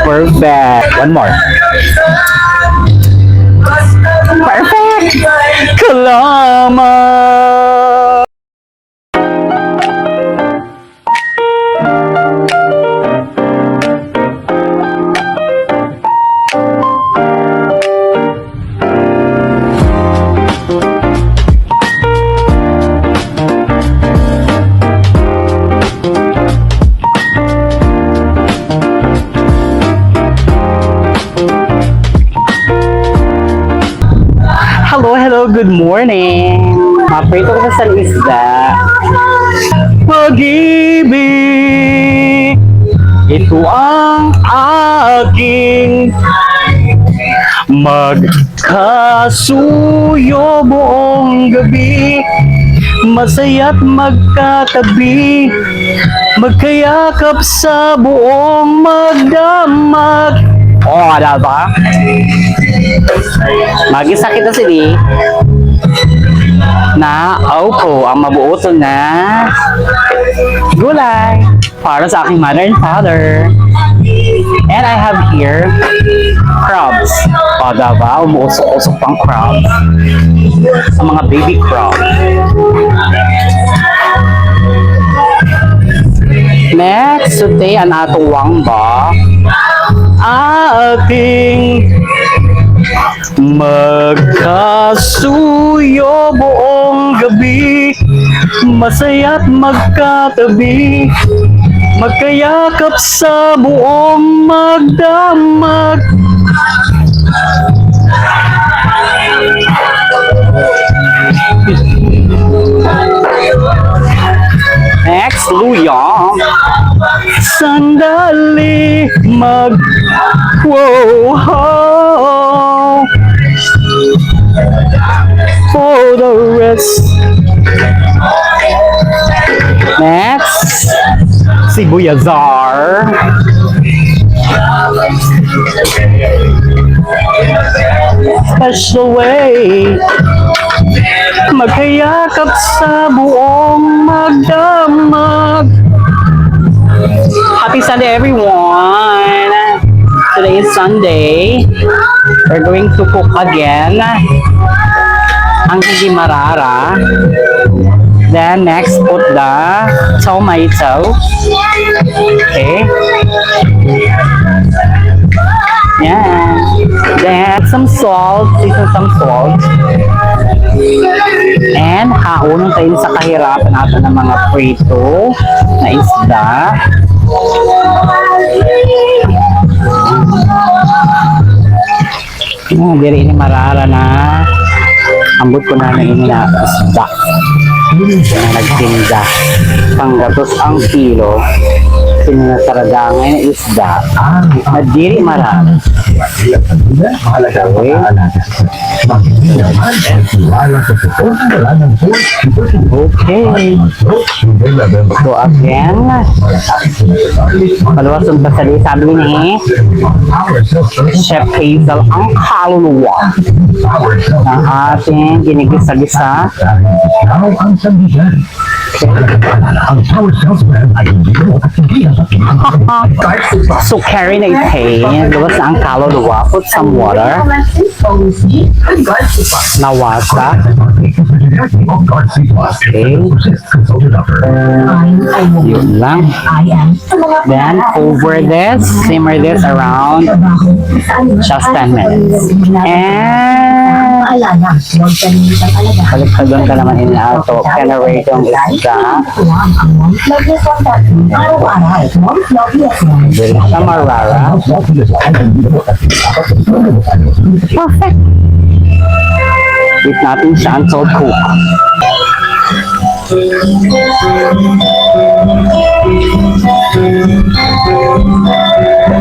Perfect. One more. Perfect. Salamat. Hello, good morning. Maprito ko sa isda. Pag-ibig, ito ang aking magkasuyo buong gabi. Masaya't magkatabi, magkayakap sa buong magdamag. Oh, ada ba? Magisakit na sili na opo ang mabuoto na gulay para sa aking mother and father. And I have here crabs. O, diba? Umuusok-usok pang crabs. Sa mga baby crabs. Next, today, ang atuwang ba? Ating magkasuyo buong gabi, masaya't magkatabi, magkayakap sa buong magdamag. Next, luya. Sandali wow, for the rest. Next, sibuyazar. Special way, magkayakap sa buong magdamag. Happy Sunday, everyone! Today is Sunday. We're going to cook again ang hindi marara. Then next, put the tomato. Okay. Yeah. Then some salt. Season some salt. And haon tayo sa kahirapan natin ng mga prito na isda. Diri ini marara na ambot ko na ini na isda na nagtinda panggatos ang kilo sinasaradangan na isda na diri marara. Okay. So again, paluwasan pa sa sabi ni Chef Hazel ang kaluluwa ng ating ginigisa-gisa. So carry na itain, luwas na ang kaluluwa. Put some water. Nawasa. Okay. Yun lang. Then over this, simmer this around just 10 minutes. And balik-tagon ka naman ina ito. Generate yung isda. Sa marara. Perfect. Heat natin siya until cook.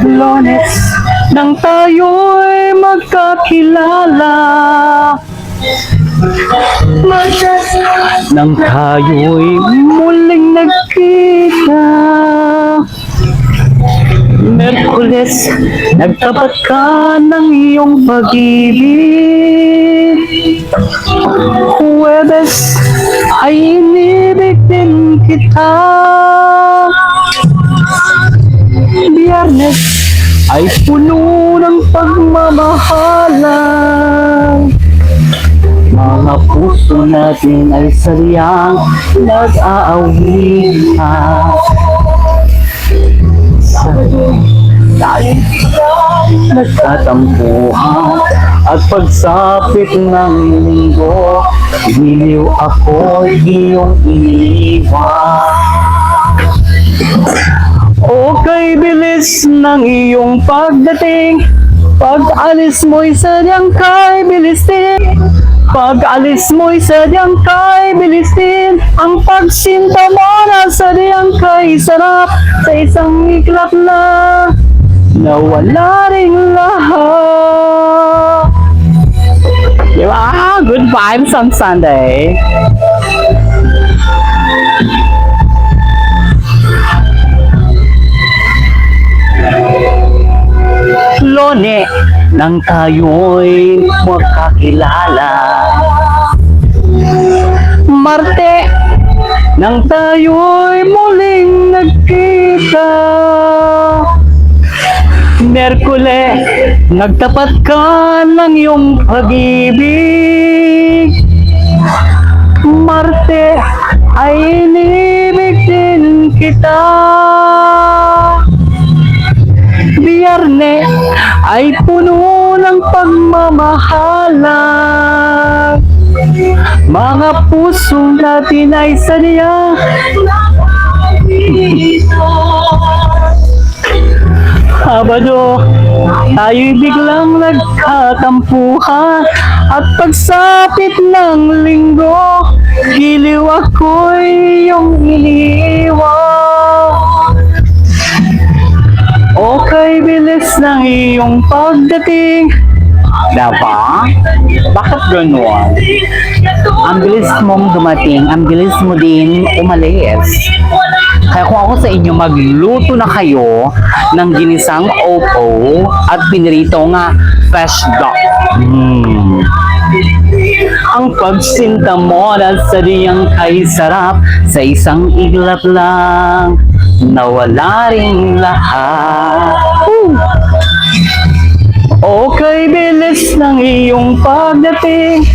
Lunes nang tayo'y magkakilala, nang tayo'y muling nagkita. Merkules, nagtapat ka ng iyong pag-ibig. Huwebes, ay inibig din kita. Biyernes, ay puno ng pagmamahalan. Mga puso natin ay sadyang nag-aawitan. Dahil nagtatampuhan at pagsapit ng linggo, giliw ako iyong iniwan. O kay bilis ng iyong pagdating, pag-alis mo'y sadyang kay bilis din. Pag-alis mo'y sadyang kay bilis din. Ang pagsinta mo na sadyang kay sarap. Sa isang iklap na nawala ring lahat. Diba? Good vibes on Sunday. Lone, nang tayo'y magkakilala. Marte, nang tayo'y muling nagkita. Merkule, nagtapat ka ng iyong pag-ibig. Marte, ay inibig din kita. Biyernes ay puno ng pagmamahalan. Mga puso natin ay sadya. Sabado, tayo'y biglang nagkatampuhan at pagsapit ng linggo, giliw ako'y iyong iniwan. O kay bilis ng iyong pagdating. Diba? Bakit gano'n? Ang bilis mong dumating, ang bilis mo din umalis. Kaya kung ako sa inyo, magluto na kayo ng ginisang opo at pinirito nga fresh duck. Ang pagsinta mo na sadyang ay sarap, sa isang iglap lang nawala ring lahat. O kay bilis ng iyong pagdating.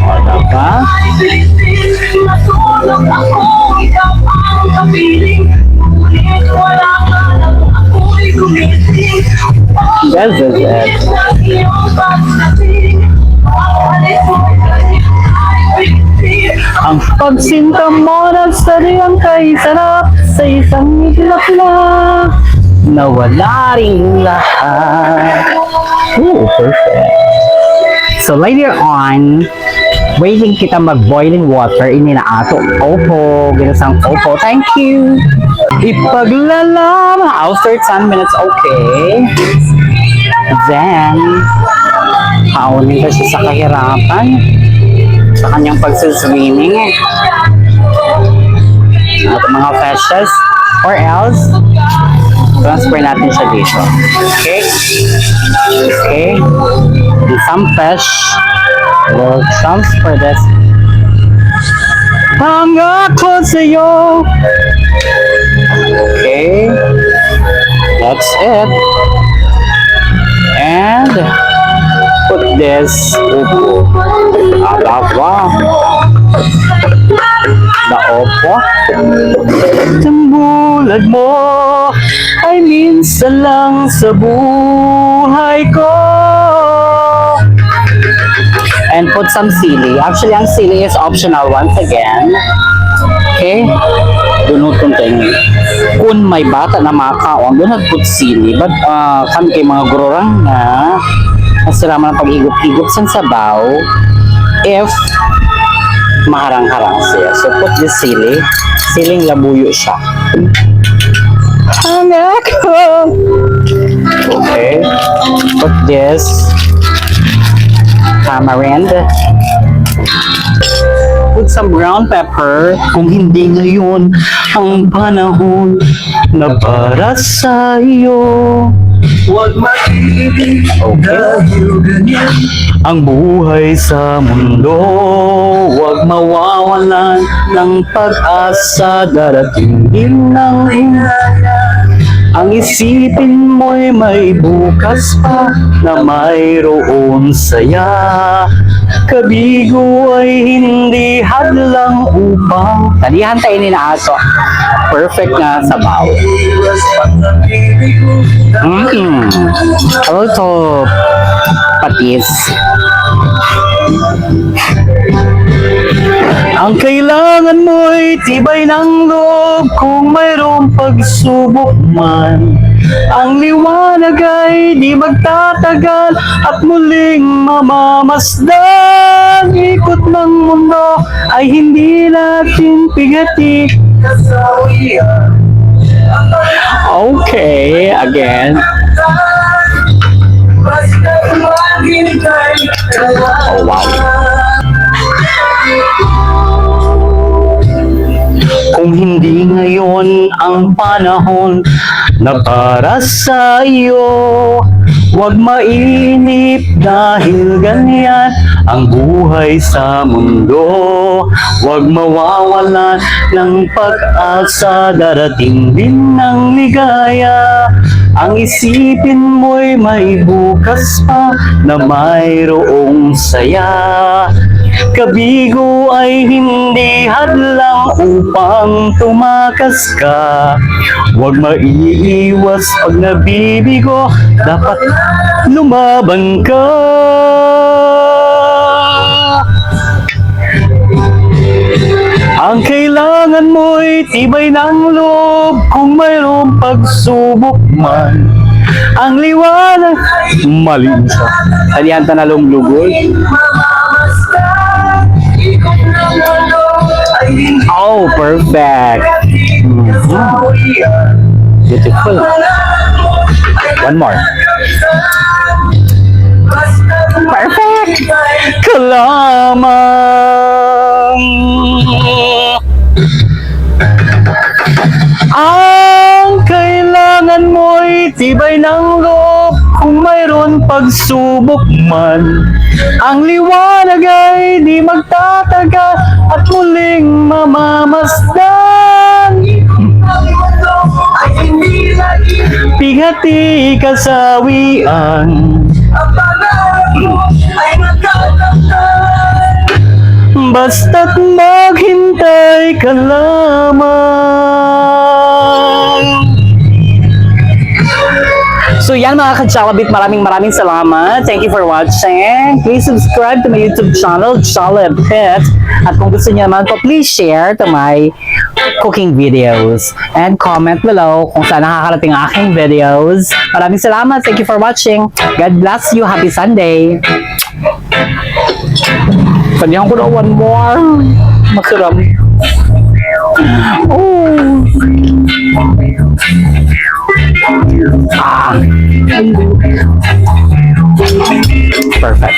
Ano ka? Natulog ako, ikaw ang kapiling. Ngunit wala ka lang ako'y gumising. That's it. Ang pagsinta mo na sadyang kay sarap, sa isang iglap lang nawala ring lahat. Oh, perfect. So later on, waiting kita mag-boiling water, ininaato opo, ginasang opo. Thank you. Ipaglalam after 10 minutes, okay. Then, paunin ko siya sa kahirapan sa kanyang pagsiswimming at mga fishes or else transfer natin siya dito. Okay? Okay. And some fish will transfer this. Pangako sa'yo. Okay. That's it. And put this upo. Wow. The opo. Tambulad mo ay minsan lang sa buhay ko. And put some sili. Actually, ang sili is optional once again. Okay? Dunutong tayo. Kung may bata na makaon, doon nagput sili. But kami kay mga gururang na masarama ng pag-higop-higop sa sabaw if maharang-harang siya. So put this sili. Siling labuyo siya. Okay. Put this tamarind. Put some brown pepper. Kung hindi ngayon ang panahon na para sa iyo. Huwag mag-ibig dahil ganyan ang buhay sa mundo. Huwag mawawalan ng pag-asa, darating din ng Ang isipin mo'y may bukas pa na mayroon saya. Kabigo ay hindi hadlang upang talihan tayo ni na aso. Perfect nga sa baw. Also, patis. Ang kailangan mo'y tibay ng loob kung mayroong pagsubok man. Ang liwanag ay di magtatagal at muling mamamasdan. Ikot ng mundo ay hindi natin pigati. Okay, again. Oh, wow. Kung hindi ngayon ang panahon na para sa iyo, huwag mainip dahil ganyan ang buhay sa mundo. Huwag mawawalan ng pag-asa, darating din ng ligaya. Ang isipin mo'y may bukas pa na mayroong saya. Kabigo ay hindi hadlang upang tumakas ka. Huwag maiiwas pag nabibigo, dapat lumaban ka. Ang kailangan mo'y tibay ng loob kung mayroong pagsubok man. Ang liwanag, maliin siya. Alihan ta na lumlugod. Oh, perfect. Beautiful. One more. Perfect. Kalamang ang kailangan mo'y tibay ng loob kung mayroon pagsubok man. Ang liwanag ay di magtatagal at muling mamamasdan. Pigati kasawian. Basta't maghintay ka lamang. So yan mga ka-Jollibit, maraming salamat. Thank you for watching. Please subscribe to my YouTube channel, Jollibit. At kung gusto niyo naman po, please share to my cooking videos. And comment below kung saan nakakarating ang aking videos. Maraming salamat. Thank you for watching. God bless you. Happy Sunday. Sadihan ko na one more. Masarap. Oh. Ah. Perfect.